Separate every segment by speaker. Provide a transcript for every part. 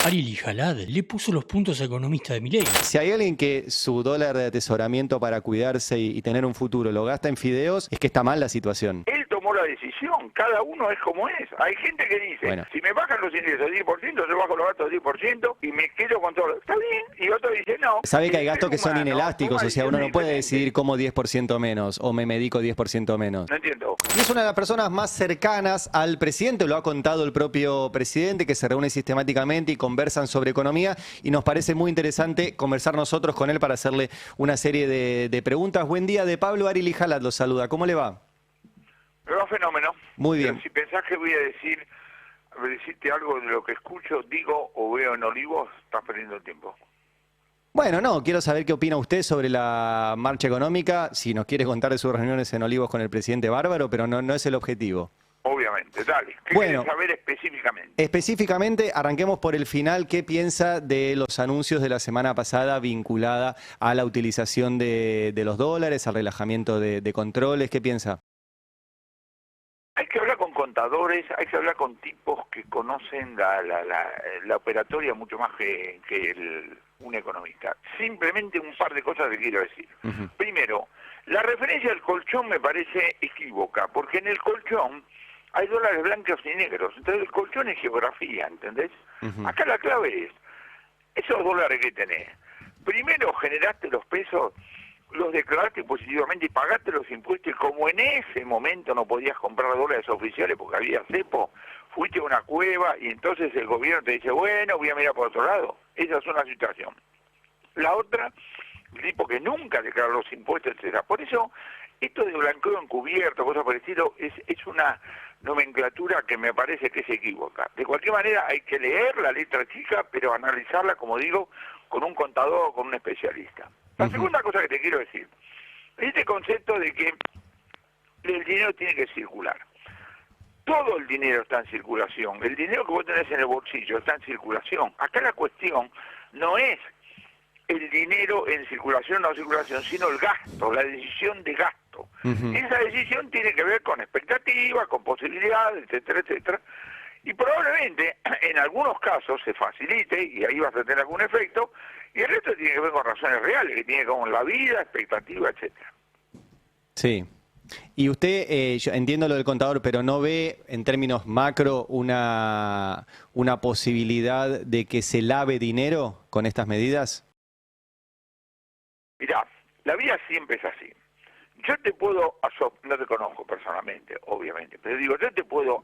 Speaker 1: Ariel Jalad le puso los puntos a economista de Milei.
Speaker 2: Si hay alguien que su dólar de atesoramiento para cuidarse y tener un futuro lo gasta en fideos, es que está mal la situación.
Speaker 3: Él tomó la decisión, cada uno es como es. Hay gente que dice,
Speaker 2: Bueno.
Speaker 3: si me bajan los ingresos al 10%, yo bajo los gastos al 10% y me quedo con todo. Está bien, y otro dice no.
Speaker 2: Sabe que hay
Speaker 3: El
Speaker 2: gastos
Speaker 3: ser
Speaker 2: que son
Speaker 3: humano
Speaker 2: inelásticos,
Speaker 3: toma
Speaker 2: o sea, uno no puede
Speaker 3: decisiones
Speaker 2: decidir cómo 10% menos o me medico 10% menos.
Speaker 3: No entiendo.
Speaker 2: Y es una de las personas más cercanas al presidente, lo ha contado el propio presidente, que se reúne sistemáticamente y conversan sobre economía, y nos parece muy interesante conversar nosotros con él para hacerle una serie de preguntas. Buen día, de Pablo. Ariel Jalad lo saluda. ¿Cómo le va?
Speaker 3: Pero va fenómeno.
Speaker 2: Muy bien.
Speaker 3: Pero si pensás que voy a decirte algo de lo que escucho, digo o veo en Olivos, estás perdiendo el tiempo.
Speaker 2: Bueno, no, quiero saber qué opina usted sobre la marcha económica, si nos quiere contar de sus reuniones en Olivos con el presidente Bárbaro, pero no es el objetivo.
Speaker 3: Obviamente, dale. ¿Qué
Speaker 2: Bueno,
Speaker 3: querés saber específicamente?
Speaker 2: Específicamente, arranquemos por el final. ¿Qué piensa de los anuncios de la semana pasada vinculada a la utilización de los dólares, al relajamiento de controles? ¿Qué piensa?
Speaker 3: Hay que hablar con contadores, hay que hablar con tipos que conocen la operatoria mucho más que un economista. Simplemente un par de cosas que quiero decir. Primero, la referencia al colchón me parece equívoca, porque en el colchón hay dólares blancos y negros, entonces el colchón es geografía, ¿entendés? Acá la clave es, esos dólares que tenés, primero generaste los pesos, los declaraste positivamente y pagaste los impuestos, y como en ese momento no podías comprar dólares oficiales porque había cepo, fuiste a una cueva y entonces el gobierno te dice, bueno, voy a mirar por otro lado. Esa es una situación. La otra, el tipo que nunca declaró los impuestos, etcétera. Por eso, esto de blanqueo encubierto, cosas por el estilo, es una nomenclatura que me parece que se equivoca. De cualquier manera, hay que leer la letra chica, pero analizarla, como digo, con un contador o con un especialista. La segunda cosa que te quiero decir, este concepto de que el dinero tiene que circular. Todo el dinero está en circulación. El dinero que vos tenés en el bolsillo está en circulación. Acá la cuestión no es el dinero en circulación o no circulación, sino el gasto, la decisión de gasto. Esa decisión tiene que ver con expectativas, con posibilidades, etcétera, etcétera. Y probablemente en algunos casos se facilite, y ahí vas a tener algún efecto, y el resto tiene que ver con razones reales, que tiene que ver con la vida, expectativa, etcétera.
Speaker 2: Sí. Y usted, yo entiendo lo del contador, pero ¿no ve en términos macro una posibilidad de que se lave dinero con estas medidas?
Speaker 3: Mirá, la vida siempre es así. Yo te puedo, no te conozco personalmente, obviamente, pero digo, yo te puedo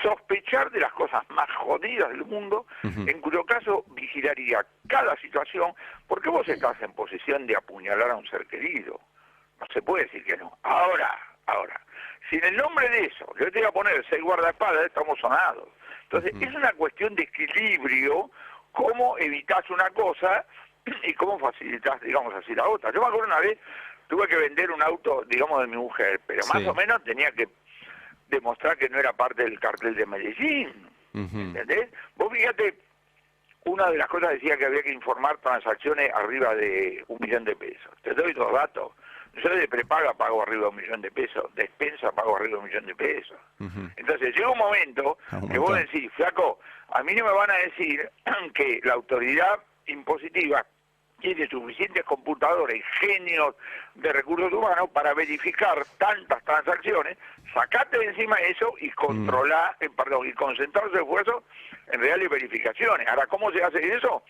Speaker 3: sospechar de las cosas más jodidas del mundo, en cuyo caso vigilaría cada situación, porque vos estás en posesión de apuñalar a un ser querido. No se puede decir que no. Ahora, si en el nombre de eso, yo te voy a poner 6 guardaespaldas, estamos sonados. Entonces, es una cuestión de equilibrio, cómo evitas una cosa y cómo facilitas, digamos así, la otra. Yo me acuerdo una vez, tuve que vender un auto, digamos, de mi mujer, pero más o menos tenía que demostrar que no era parte del cartel de Medellín, ¿entendés? Vos fíjate, una de las cosas decía que había que informar transacciones arriba de 1 millón de pesos. Te doy 2 datos. Yo de prepaga pago arriba de 1 millón de pesos, de expensa pago arriba de 1 millón de pesos. Entonces llega un momento que vos decís, flaco, a mí no me van a decir que la autoridad impositiva tiene suficientes computadores y genios de recursos humanos para verificar tantas transacciones, sacate de encima eso y controlar, y concentrar los esfuerzos en reales verificaciones. Ahora, ¿cómo se hace eso?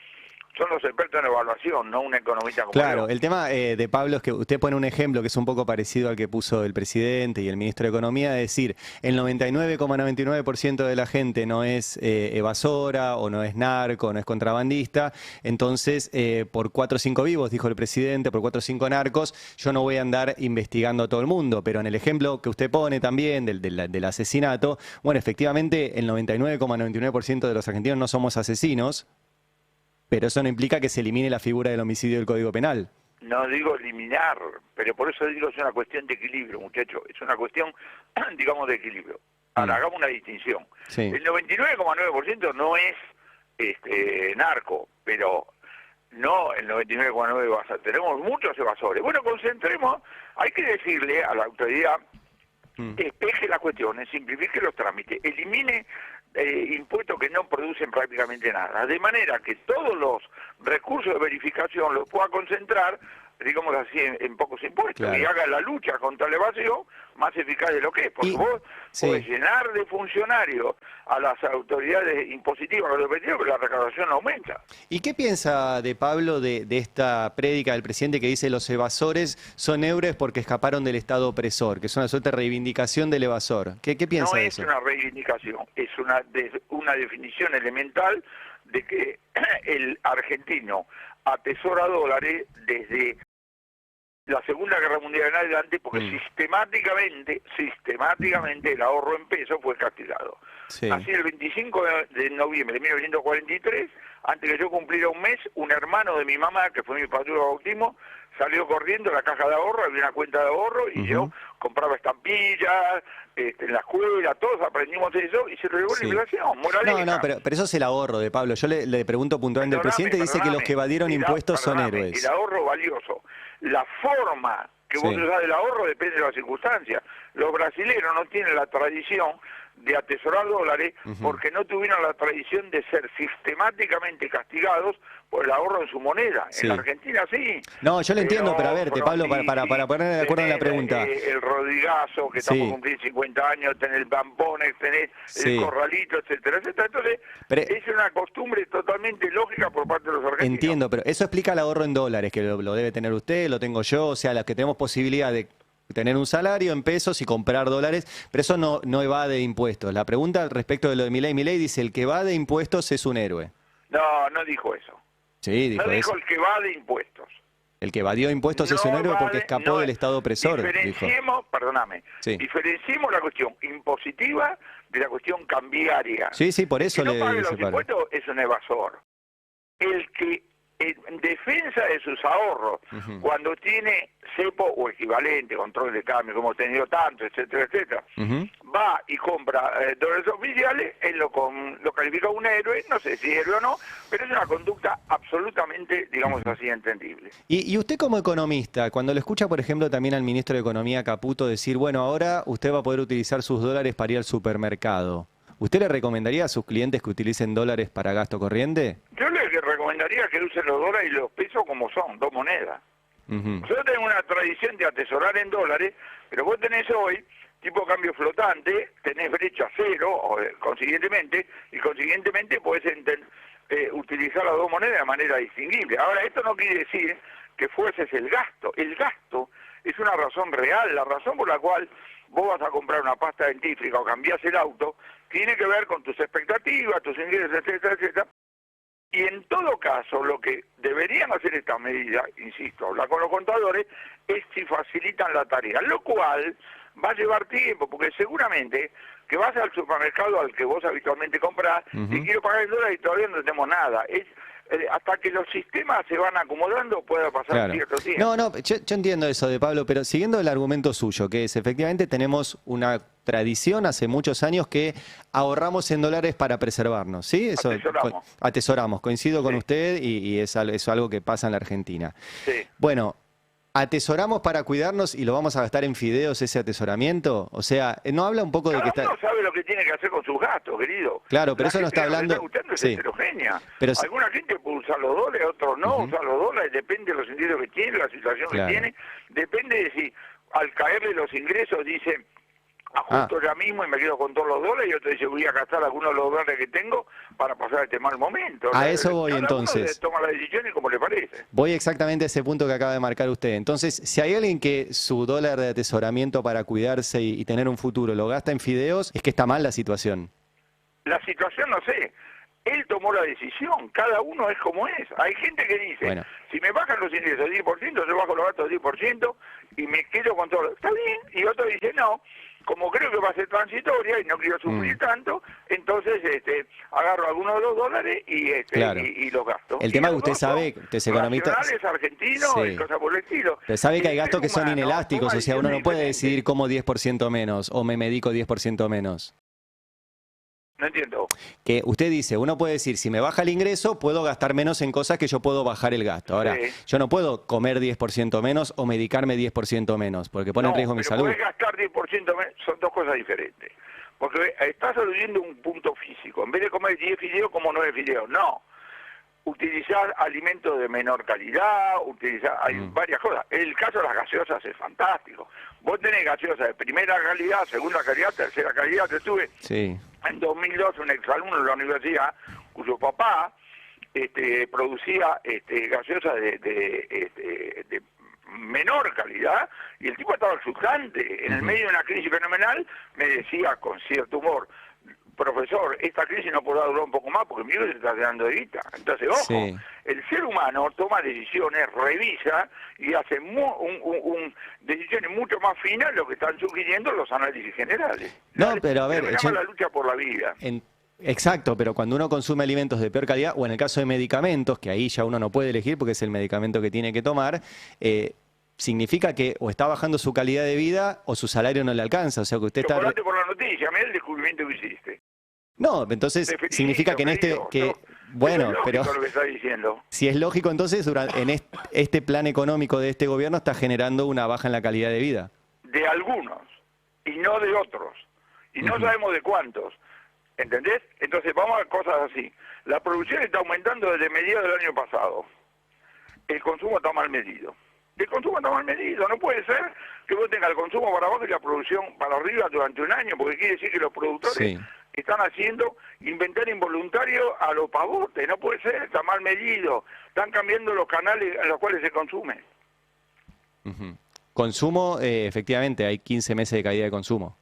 Speaker 3: Son los expertos en evaluación, no un economista como
Speaker 2: Claro,
Speaker 3: yo.
Speaker 2: el tema de Pablo es que usted pone un ejemplo que es un poco parecido al que puso el presidente y el ministro de Economía, es decir, el 99,99% de la gente no es evasora o no es narco, no es contrabandista, entonces por 4 o 5 vivos, dijo el presidente, por 4 o 5 narcos, yo no voy a andar investigando a todo el mundo, pero en el ejemplo que usted pone también del asesinato, bueno, efectivamente el 99,99% de los argentinos no somos asesinos, pero eso no implica que se elimine la figura del homicidio del Código Penal.
Speaker 3: No digo eliminar, pero por eso digo es una cuestión de equilibrio, muchachos. Es una cuestión, digamos, de equilibrio. Ahora, hagamos una distinción.
Speaker 2: Sí.
Speaker 3: El 99,9% no es narco, pero no el 99,9% evasor. Tenemos muchos evasores. Bueno, concentremos, hay que decirle a la autoridad, despeje las cuestiones, simplifique los trámites, elimine impuestos que no producen prácticamente nada. De manera que todos los recursos de verificación los pueda concentrar, digamos así, en pocos impuestos,
Speaker 2: Claro.
Speaker 3: y haga la lucha contra la evasión más eficaz de lo que es. Porque vos podés llenar de funcionarios a las autoridades impositivas, pero la recaudación aumenta.
Speaker 2: ¿Y qué piensa de Pablo de esta prédica del presidente que dice los evasores son héroes porque escaparon del Estado opresor, que es una suerte de reivindicación del evasor? ¿Qué piensa
Speaker 3: No
Speaker 2: de
Speaker 3: es
Speaker 2: eso?
Speaker 3: una reivindicación, es una definición elemental de que el argentino atesora dólares desde la Segunda Guerra Mundial en adelante, porque sistemáticamente el ahorro en pesos fue castigado.
Speaker 2: Sí.
Speaker 3: Así el 25 de noviembre de 1943, antes que yo cumpliera un mes, un hermano de mi mamá, que fue mi padre de bautismo, salió corriendo a la caja de ahorro, había una cuenta de ahorro, y yo compraba estampillas, en la escuela, todos aprendimos eso, y se lo llevó la inflación, moraleja.
Speaker 2: No, pero eso es el ahorro de Pablo. Yo le pregunto puntualmente al presidente, dice que los que evadieron impuestos son héroes.
Speaker 3: El ahorro valioso. La forma que vos usás del ahorro depende de las circunstancias. Los brasileños no tienen la tradición de atesorar dólares porque no tuvieron la tradición de ser sistemáticamente castigados por el ahorro en su moneda. En la Argentina sí.
Speaker 2: No, yo lo entiendo, pero a ver, Pablo, para ponerme de acuerdo en la pregunta.
Speaker 3: El Rodrigazo, que estamos a cumplir 50 años, tener el Bambones, tener el Corralito, etcétera, etcétera. Entonces, es una costumbre totalmente lógica por parte de los argentinos.
Speaker 2: Entiendo, pero eso explica el ahorro en dólares, que lo debe tener usted, lo tengo yo, o sea, los que tenemos posibilidad de tener un salario en pesos y comprar dólares, pero eso no evade impuestos. La pregunta respecto de lo de Milei dice, el que evade impuestos es un héroe.
Speaker 3: No dijo eso.
Speaker 2: Sí, dijo eso.
Speaker 3: El que evade impuestos.
Speaker 2: El que evadió impuestos es un héroe porque escapó del Estado opresor.
Speaker 3: Diferenciemos, diferenciemos la cuestión impositiva de la cuestión cambiaria.
Speaker 2: Sí, por eso
Speaker 3: el que
Speaker 2: le
Speaker 3: no pague los
Speaker 2: separo.
Speaker 3: impuestos es un evasor. El que en defensa de sus ahorros, cuando tiene cepo o equivalente, control de cambio, como hemos tenido tanto, etcétera, etcétera, va y compra dólares oficiales, él lo califica un héroe, no sé si es héroe o no, pero es una conducta absolutamente, digamos así, entendible.
Speaker 2: Y usted como economista, cuando le escucha, por ejemplo, también al ministro de Economía Caputo decir, bueno, ahora usted va a poder utilizar sus dólares para ir al supermercado, ¿usted le recomendaría a sus clientes que utilicen dólares para gasto corriente?
Speaker 3: Yo le recomendaría que usen los dólares y los pesos como son, dos monedas. Nosotros tenemos una tradición de atesorar en dólares, pero vos tenés hoy tipo de cambio flotante, tenés brecha cero, consiguientemente podés utilizar las dos monedas de manera distinguible. Ahora, esto no quiere decir que fuerces el gasto. El gasto es una razón real, la razón por la cual vos vas a comprar una pasta dentífrica o cambiás el auto, tiene que ver con tus expectativas, tus ingresos, etcétera, etcétera. Y en todo caso, lo que deberían hacer estas medidas, insisto, hablar con los contadores, es si facilitan la tarea, lo cual va a llevar tiempo, porque seguramente que vas al supermercado al que vos habitualmente comprás, y quiero pagar el dólar y todavía no tenemos nada. Hasta que los sistemas se van acomodando puede pasar cierto tiempo.
Speaker 2: Yo entiendo eso de Pablo, pero siguiendo el argumento suyo, que es efectivamente tenemos una tradición hace muchos años que ahorramos en dólares para preservarnos, ¿sí? Eso, atesoramos, coincido con usted y es algo que pasa en la Argentina. Sí. Bueno, ¿atesoramos para cuidarnos y lo vamos a gastar en fideos ese atesoramiento? O sea, ¿no habla un poco de que está...?
Speaker 3: Cada uno sabe lo que tiene que hacer con sus gastos, querido.
Speaker 2: Claro, pero eso no está hablando...
Speaker 3: Es heterogénea. Pero alguna gente puede usar los dólares, otros no usar los dólares, depende de los ingresos que tiene, la situación que tiene, depende de si al caerle los ingresos dice... ajusto ya mismo y me quedo con todos los dólares y otro dice voy a gastar algunos de los dólares que tengo para pasar este mal momento.
Speaker 2: A eso voy entonces.
Speaker 3: Toma la decisión y como le parece.
Speaker 2: Voy exactamente a ese punto que acaba de marcar usted. Entonces, si hay alguien que su dólar de atesoramiento para cuidarse y tener un futuro lo gasta en fideos, es que está mal la situación.
Speaker 3: La situación no sé. Él tomó la decisión, cada uno es como es. Hay gente que dice, si me bajan los ingresos 10%, yo bajo los gastos 10% y me quedo con todo. Está bien. Y otro dice, no, como creo que va a ser transitoria y no quiero sufrir tanto, entonces agarro algunos de los dólares y los gasto.
Speaker 2: El tema que usted sabe, usted es economista...
Speaker 3: Nacionales, argentinos y cosas por el estilo.
Speaker 2: Pero sabe que hay gastos que son inelásticos, o sea, uno no puede decidir como 10% menos o me medico 10% menos.
Speaker 3: No entiendo.
Speaker 2: Que usted dice, uno puede decir, si me baja el ingreso, puedo gastar menos en cosas que yo puedo bajar el gasto. Ahora, yo no puedo comer 10% menos o medicarme 10% menos, porque pone en riesgo mi salud.
Speaker 3: Podés gastar 10% menos, son dos cosas diferentes. Porque estás aludiendo a un punto físico. En vez de comer 10 fideos, como 9 fideos. No. Utilizar alimentos de menor calidad, hay varias cosas. El caso de las gaseosas es fantástico. Vos tenés gaseosas de primera calidad, segunda calidad, tercera calidad. Yo tuve en 2002 un exalumno de la universidad cuyo papá producía gaseosas de menor calidad, y el tipo estaba exultante. En el medio de una crisis fenomenal me decía con cierto humor: profesor, esta crisis no podrá durar un poco más porque mi hijo se está quedando de guita. Entonces, ojo, el ser humano toma decisiones, revisa y hace decisiones mucho más finas de lo que están sugiriendo los análisis generales.
Speaker 2: No, pero a ver,
Speaker 3: se llama la lucha por la vida.
Speaker 2: Exacto, pero cuando uno consume alimentos de peor calidad, o en el caso de medicamentos, que ahí ya uno no puede elegir porque es el medicamento que tiene que tomar, significa que o está bajando su calidad de vida o su salario no le alcanza. O sea, que usted está...
Speaker 3: por la noticia, mira el descubrimiento que hiciste.
Speaker 2: No, entonces significa que bueno, pero
Speaker 3: lo que está diciendo.
Speaker 2: Si es lógico, entonces en este plan económico de este gobierno está generando una baja en la calidad de vida.
Speaker 3: De algunos, y no de otros. Y no sabemos de cuántos. ¿Entendés? Entonces vamos a cosas así. La producción está aumentando desde mediados del año pasado. El consumo está mal medido. El consumo está mal medido. No puede ser que vos tengas el consumo para abajo y la producción para arriba durante un año, porque quiere decir que los productores están haciendo inventario involuntario a los pavotes. No puede ser, está mal medido. Están cambiando los canales en los cuales se consume.
Speaker 2: Consumo, efectivamente, hay 15 meses de caída de consumo.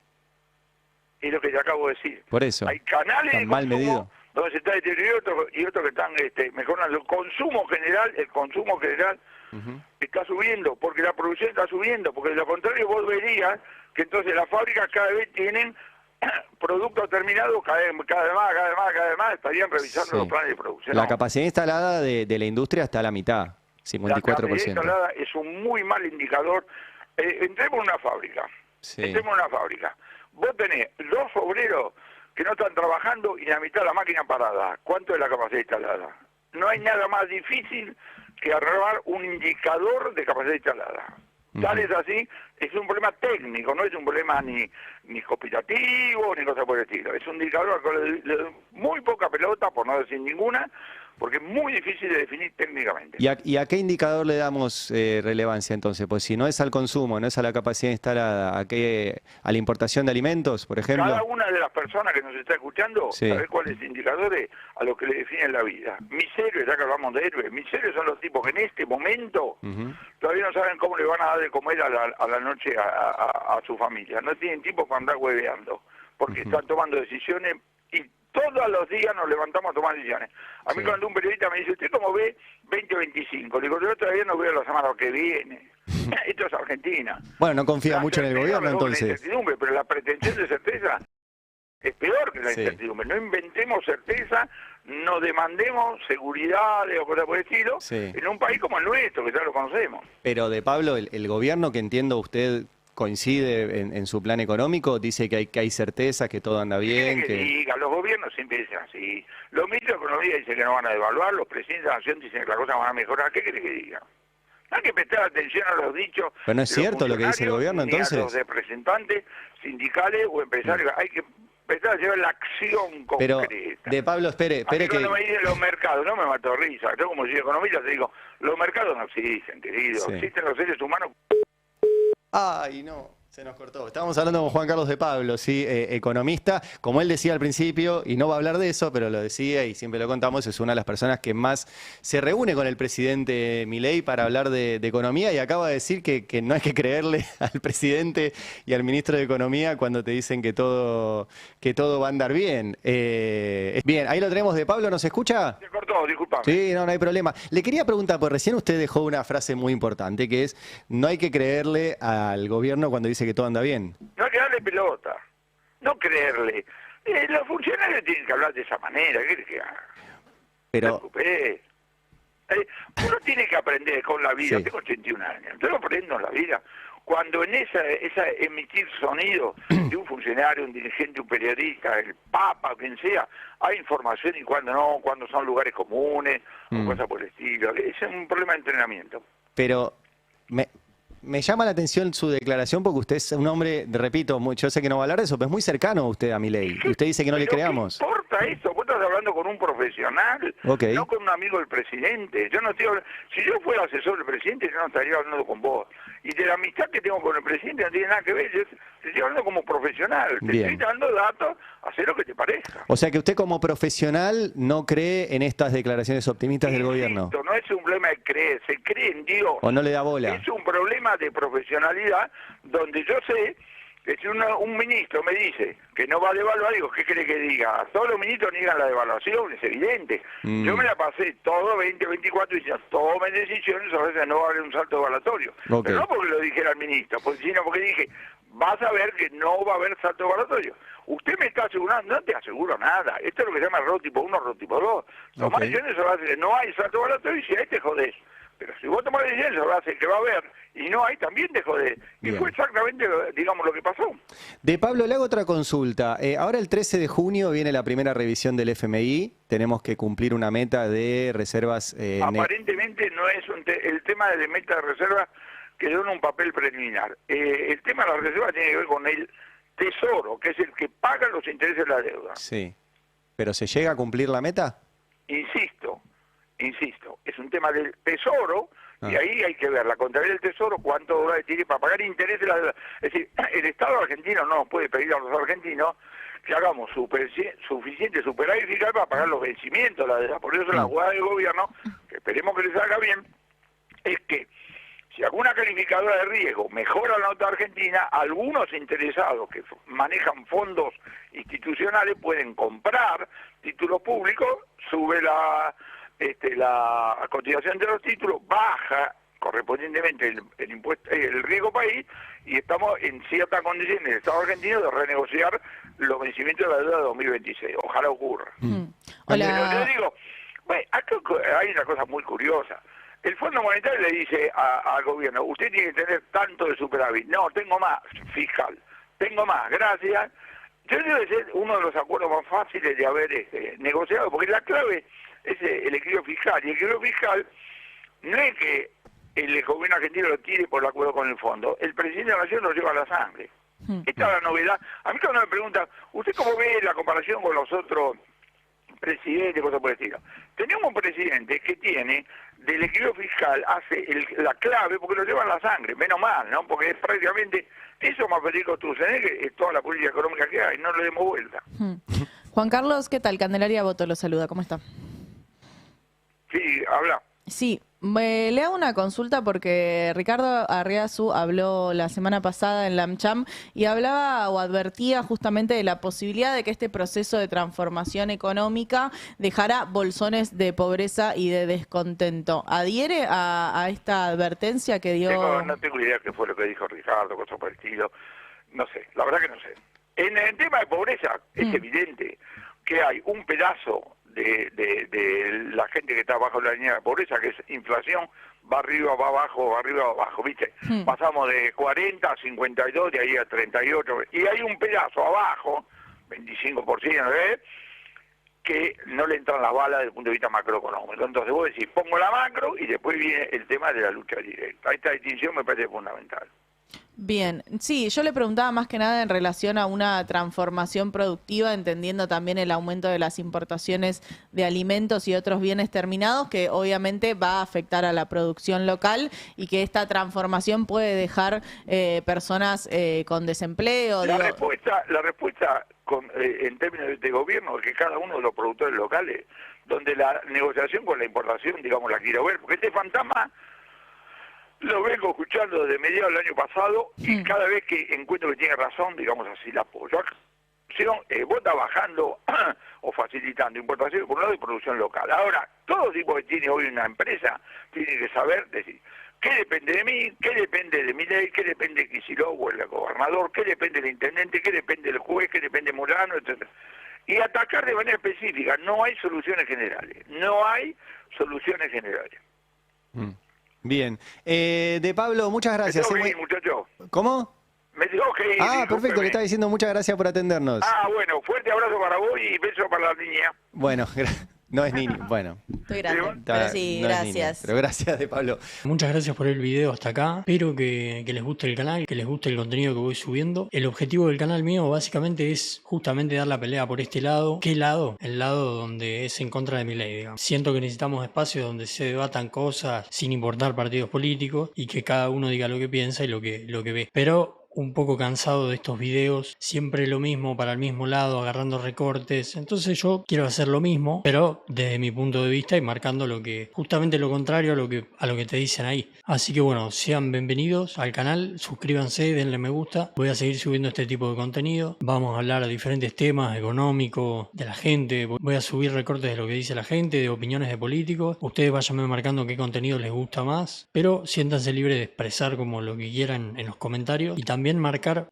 Speaker 3: Es lo que te acabo de decir.
Speaker 2: Por eso.
Speaker 3: Hay canales de
Speaker 2: mal
Speaker 3: consumo
Speaker 2: medido
Speaker 3: donde se está deteriorando y otros que están mejorando. El consumo general está subiendo, porque la producción está subiendo, porque de lo contrario vos verías que entonces las fábricas cada vez tienen productos terminados cada vez más, estarían revisando los planes de producción.
Speaker 2: La capacidad instalada de la industria está a la mitad, 54%.
Speaker 3: La capacidad instalada es un muy mal indicador. Entremos en una fábrica. Vos tenés 2 obreros que no están trabajando y la mitad de la máquina parada. ¿Cuánto es la capacidad instalada? No hay nada más difícil que arrojar un indicador de capacidad instalada. Tal es así, es un problema técnico, no es un problema ni conspirativo, ni cosa por el estilo. Es un indicador con muy poca pelota, por no decir ninguna, porque es muy difícil de definir técnicamente.
Speaker 2: ¿Y a qué indicador le damos relevancia entonces? Pues si no es al consumo, no es a la capacidad instalada, ¿a la importación de alimentos, por ejemplo?
Speaker 3: Cada una de las personas que nos está escuchando sabe cuáles indicadores a los que le definen la vida. Mis héroes, ya que hablamos de héroes, mis héroes son los tipos que en este momento todavía no saben cómo le van a dar de comer a la noche a su familia. No tienen tiempo para andar hueveando, porque están tomando decisiones y todos los días nos levantamos a tomar decisiones. A mí cuando un periodista me dice, ¿usted cómo ve 2025? Le digo, yo todavía no veo la semana que viene. Esto es Argentina.
Speaker 2: Bueno, no confía mucho en el gobierno entonces.
Speaker 3: Pero la pretensión de certeza es peor que la incertidumbre. No inventemos certeza, no demandemos seguridades o cosas por el estilo en un país como el nuestro, que ya lo conocemos.
Speaker 2: Pero de Pablo, el gobierno, que entiendo usted coincide en su plan económico, dice que hay certezas, que todo anda bien.
Speaker 3: Que diga, los gobiernos siempre dicen así. Los ministros de Economía dicen que no van a devaluar, los presidentes de la Nación dicen que las cosas van a mejorar. ¿Qué quiere que diga? No hay que prestar atención a los dichos.
Speaker 2: Pero no es cierto lo que dice el gobierno, entonces.
Speaker 3: Ni a los representantes sindicales o empresarios. Hay que prestar atención a la acción concreta.
Speaker 2: Pero, de Pablo, espere que...
Speaker 3: Cuando me dicen los mercados, no me mato risa. Yo como soy economista te digo, los mercados no existen, querido. Existen los seres humanos.
Speaker 2: Ay, no, se nos cortó. Estábamos hablando con Juan Carlos de Pablo, economista. Como él decía al principio, y no va a hablar de eso, pero lo decía y siempre lo contamos, es una de las personas que más se reúne con el presidente Milei para hablar de economía, y acaba de decir que no hay que creerle al presidente y al ministro de Economía cuando te dicen que todo va a andar bien. Bien, ahí lo tenemos de Pablo, ¿nos escucha?
Speaker 3: Se cortó, disculpame.
Speaker 2: Sí, no hay problema. Le quería preguntar, porque recién usted dejó una frase muy importante, que es, no hay que creerle al gobierno cuando dice que todo anda bien.
Speaker 3: No hay que darle pelota, no creerle. Los funcionarios tienen que hablar de esa manera, ¿qué querés que haga?
Speaker 2: Pero...
Speaker 3: uno tiene que aprender con la vida. Tengo 81 años, yo aprendo en la vida. Cuando en esa emitir sonido de un funcionario, un dirigente, un periodista, el Papa, quien sea, hay información y cuando no, cuando son lugares comunes o cosas por el estilo. Es un problema de entrenamiento.
Speaker 2: Pero Me llama la atención su declaración porque usted es un hombre, repito, yo sé que no va a hablar de eso, pero es muy cercano a usted a Milei. Y usted dice que no le creamos.
Speaker 3: ¿Qué importa eso? Vos estás hablando con un profesional,
Speaker 2: Ok.
Speaker 3: no con un amigo del presidente. Yo no estoy hablando... Si yo fuera asesor del presidente, yo no estaría hablando con vos. Y de la amistad que tengo con el presidente no tiene nada que ver. Yo te estoy hablando como profesional. Te
Speaker 2: Bien.
Speaker 3: estoy dando datos, hacer lo que te parezca.
Speaker 2: O sea que usted como profesional no cree en estas declaraciones optimistas del gobierno.
Speaker 3: Insisto, no es un problema de creer, se cree en Dios.
Speaker 2: ¿O no le da bola?
Speaker 3: Es un problema de profesionalidad donde yo sé que si un ministro me dice que no va a devaluar, digo, ¿qué quiere que diga? Todos los ministros niegan la devaluación, es evidente. Yo me la pasé todo 2024 diciendo, tomen decisiones, a veces no va a haber un salto devaluatorio.
Speaker 2: Ok.
Speaker 3: Pero no porque lo dijera el ministro, sino porque dije, vas a ver que no va a haber salto devaluatorio. Usted me está asegurando, no te aseguro nada. Esto es lo que se llama rótipo 1, rótipo 2. Tomar
Speaker 2: Ok.
Speaker 3: decisiones sobre la base de no hay salto devaluatorio y si hay te jodés. Pero si vos tomás decisiones sobre la base que va a haber y no hay, también te jodés. Y
Speaker 2: Bien.
Speaker 3: fue exactamente, digamos, lo que pasó.
Speaker 2: De Pablo, le hago otra consulta. Ahora el 13 de junio viene la primera revisión del FMI. Tenemos que cumplir una meta de reservas.
Speaker 3: Aparentemente no es el tema de la meta de reserva quedó en un papel preliminar. El tema de la reserva tiene que ver con el Tesoro, que es el que paga los intereses de la deuda.
Speaker 2: Sí. ¿Pero se llega a cumplir la meta?
Speaker 3: Insisto, es un tema del Tesoro, y ahí hay que ver la contabilidad del Tesoro, cuántos dólares tiene para pagar intereses de la deuda. Es decir, el Estado argentino no puede pedir a los argentinos que hagamos suficiente superávit fiscal para pagar los vencimientos de la deuda. Por eso la jugada del gobierno, que esperemos que les salga bien, es que si alguna calificadora de riesgo mejora la nota argentina, algunos interesados que manejan fondos institucionales pueden comprar títulos públicos, sube la cotización de los títulos, baja correspondientemente el impuesto, el riesgo país, y estamos en ciertas condiciones en el Estado argentino de renegociar los vencimientos de la deuda de 2026. Ojalá ocurra.
Speaker 4: Hola.
Speaker 3: Pero yo digo, bueno, acá hay una cosa muy curiosa. El Fondo Monetario le dice al gobierno, usted tiene que tener tanto de superávit. No, tengo más, fiscal. Tengo más, gracias. Yo debe ser uno de los acuerdos más fáciles de haber negociado, porque la clave es el equilibrio fiscal. Y el equilibrio fiscal no es que el gobierno argentino lo tire por el acuerdo con el fondo. El presidente de la Nación lo lleva a la sangre. Esta es la novedad. A mí cuando me preguntan, ¿usted cómo ve la comparación con los otros presidente, cosas por el estilo? Tenemos un presidente que tiene del equilibrio fiscal, hace la clave porque lo lleva en la sangre, menos mal, ¿no? Porque es prácticamente eso más Federico Sturzenegger, que es toda la política económica que hay, no le demos vuelta.
Speaker 4: Juan Carlos, ¿qué tal? Candelaria Boto lo saluda, ¿cómo está?
Speaker 3: Sí, habla.
Speaker 4: Sí, le hago una consulta porque Ricardo Arriazu habló la semana pasada en la AmCham y hablaba o advertía justamente de la posibilidad de que este proceso de transformación económica dejara bolsones de pobreza y de descontento. ¿Adhiere a esta advertencia que dio?
Speaker 3: No tengo idea qué fue lo que dijo Ricardo, cosas por el estilo. No sé, la verdad que no sé. En el tema de pobreza es evidente que hay un pedazo de la gente que está bajo la línea de pobreza, que es inflación, va arriba, va abajo, va arriba, va abajo, ¿viste? Pasamos de 40 a 52, de ahí a 38, y hay un pedazo abajo, 25%, que no le entran las balas desde el punto de vista macroeconómico. Entonces vos decís, pongo la macro y después viene el tema de la lucha directa. Esta distinción me parece fundamental.
Speaker 4: Bien, sí, yo le preguntaba más que nada en relación a una transformación productiva, entendiendo también el aumento de las importaciones de alimentos y otros bienes terminados, que obviamente va a afectar a la producción local y que esta transformación puede dejar personas con desempleo.
Speaker 3: La respuesta en términos de gobierno es que cada uno de los productores locales, donde la negociación con la importación, digamos, la quiero ver, porque este fantasma lo vengo escuchando desde mediados del año pasado y cada vez que encuentro que tiene razón, digamos así, la apoyo. Vos estás bajando o facilitando importación por un lado y producción local. Ahora, todo tipo que tiene hoy una empresa tiene que saber decir, ¿qué depende de mí? ¿Qué depende de Milei? ¿Qué depende de Kicillof o el gobernador? ¿Qué depende del intendente? ¿Qué depende del juez? ¿Qué depende de Molano? Etcétera. Y atacar de manera específica. No hay soluciones generales. No hay soluciones generales.
Speaker 2: Bien. De Pablo, muchas gracias.
Speaker 3: ¿Me tengo que ir, muchacho?
Speaker 2: ¿Cómo?
Speaker 3: Me tengo que ir.
Speaker 2: Perfecto, le estaba diciendo muchas gracias por atendernos.
Speaker 3: Bueno, fuerte abrazo para vos y beso para la niña.
Speaker 2: Bueno, no es niño, bueno.
Speaker 4: Estoy grande,
Speaker 3: Pero-
Speaker 4: pero sí,
Speaker 2: No es niña,
Speaker 4: gracias.
Speaker 2: pero gracias de Pablo.
Speaker 1: Muchas gracias por el video hasta acá. Espero que les guste el canal, que les guste el contenido que voy subiendo. El objetivo del canal mío básicamente es justamente dar la pelea por este lado. ¿Qué lado? El lado donde es en contra de Milei, digamos. Siento que necesitamos espacios donde se debatan cosas sin importar partidos políticos y que cada uno diga lo que piensa y lo que ve. Pero un poco cansado de estos videos, siempre lo mismo para el mismo lado, agarrando recortes. Entonces yo quiero hacer lo mismo, pero desde mi punto de vista y marcando justamente lo contrario a lo que te dicen ahí. Así que bueno, sean bienvenidos al canal, suscríbanse, denle me gusta. Voy a seguir subiendo este tipo de contenido. Vamos a hablar de diferentes temas económicos, de la gente. Voy a subir recortes de lo que dice la gente, de opiniones de políticos. Ustedes váyanme marcando qué contenido les gusta más, pero siéntanse libres de expresar como lo que quieran en los comentarios y también marcar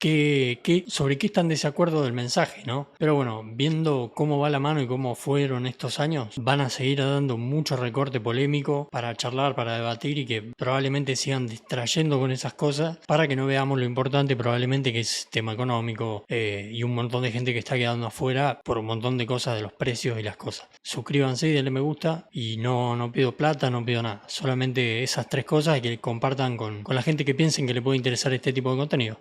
Speaker 1: sobre qué están de desacuerdo del mensaje, ¿no? Pero bueno, viendo cómo va la mano y cómo fueron estos años, van a seguir dando mucho recorte polémico para charlar, para debatir y que probablemente sigan distrayendo con esas cosas para que no veamos lo importante probablemente que es tema económico y un montón de gente que está quedando afuera por un montón de cosas de los precios y las cosas. Suscríbanse y denle me gusta y no pido plata, no pido nada. Solamente esas tres cosas y que compartan con la gente que piensen que le puede interesar este tipo de contenido.